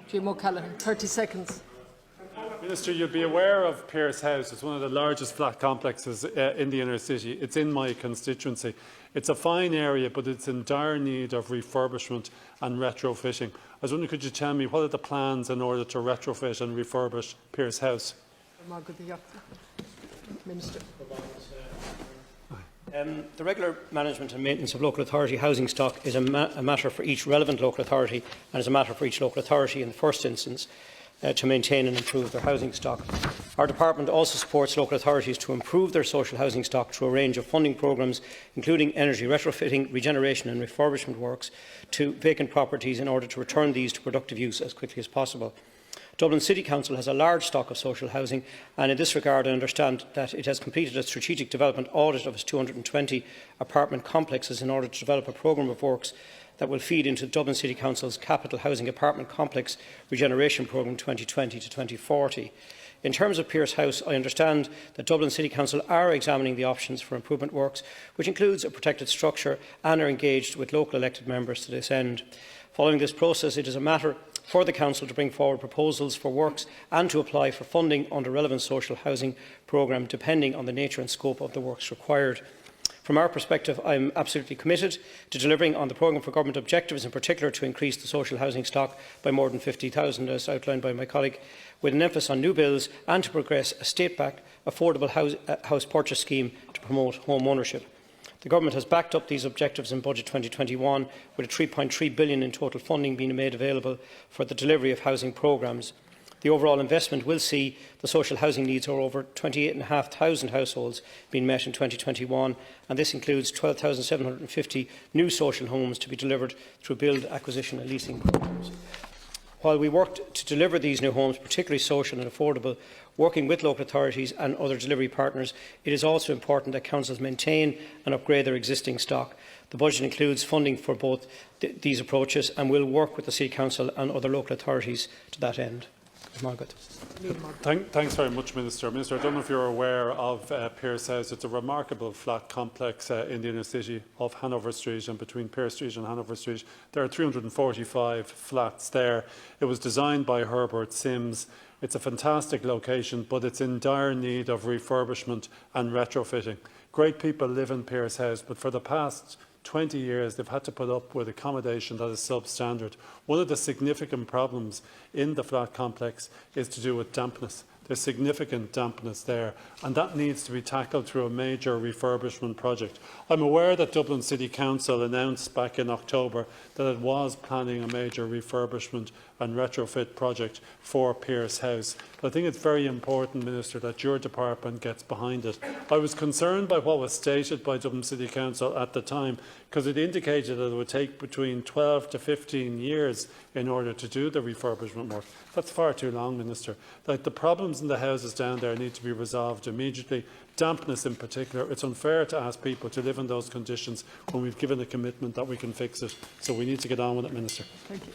Jim O'Callaghan, 30 seconds. Minister, you'll be aware of Pearse House. It's one of the largest flat complexes in the inner city. It's in my constituency. It's a fine area, but it's in dire need of refurbishment and retrofitting. I was wondering, could you tell me what are the plans in order to retrofit and refurbish Pearse House? Minister. The regular management and maintenance of local authority housing stock is a matter for each relevant local authority, and is a matter for each local authority in the first instance to maintain and improve their housing stock. Our department also supports local authorities to improve their social housing stock through a range of funding programmes, including energy retrofitting, regeneration and refurbishment works to vacant properties in order to return these to productive use as quickly as possible. Dublin City Council has a large stock of social housing, and in this regard I understand that it has completed a strategic development audit of its 220 apartment complexes in order to develop a programme of works that will feed into Dublin City Council's Capital Housing Apartment Complex Regeneration Programme 2020 to 2040. In terms of Pearse House, I understand that Dublin City Council are examining the options for improvement works, which includes a protected structure, and are engaged with local elected members to this end. Following this process, it is a matter for the Council to bring forward proposals for works and to apply for funding under relevant social housing programme, depending on the nature and scope of the works required. From our perspective, I am absolutely committed to delivering on the programme for government objectives, in particular to increase the social housing stock by more than 50,000, as outlined by my colleague, with an emphasis on new builds, and to progress a state-backed affordable house purchase scheme to promote home ownership. The Government has backed up these objectives in Budget 2021, with a €3.3 billion in total funding being made available for the delivery of housing programmes. The overall investment will see the social housing needs of over 28,500 households being met in 2021, and this includes 12,750 new social homes to be delivered through build, acquisition and leasing programmes. While we work to deliver these new homes, particularly social and affordable, working with local authorities and other delivery partners, it is also important that councils maintain and upgrade their existing stock. The budget includes funding for both these approaches, and will work with the City Council and other local authorities to that end. Margaret. Thanks very much, Minister. Minister, I don't know if you're aware of Pearse House. It's a remarkable flat complex in the inner city of Hanover Street, and between Pearse Street and Hanover Street there are 345 flats there. It was designed by Herbert Sims. It's a fantastic location, but it's in dire need of refurbishment and retrofitting. Great people live in Pearse House, but for the past 20 years they've had to put up with accommodation that is substandard. One of the significant problems in the flat complex is to do with dampness. There's significant dampness there, and that needs to be tackled through a major refurbishment project. I'm aware that Dublin City Council announced back in October that it was planning a major refurbishment and retrofit project for Pearse House. But I think it's very important, Minister, that your department gets behind it. I was concerned by what was stated by Dublin City Council at the time, because it indicated that it would take between 12 to 15 years in order to do the refurbishment work. That's far too long, Minister. Like, the problems in the houses down there need to be resolved immediately. Dampness in particular, it's unfair to ask people to live in those conditions when we've given a commitment that we can fix it. So we need to get on with it, Minister. Thank you.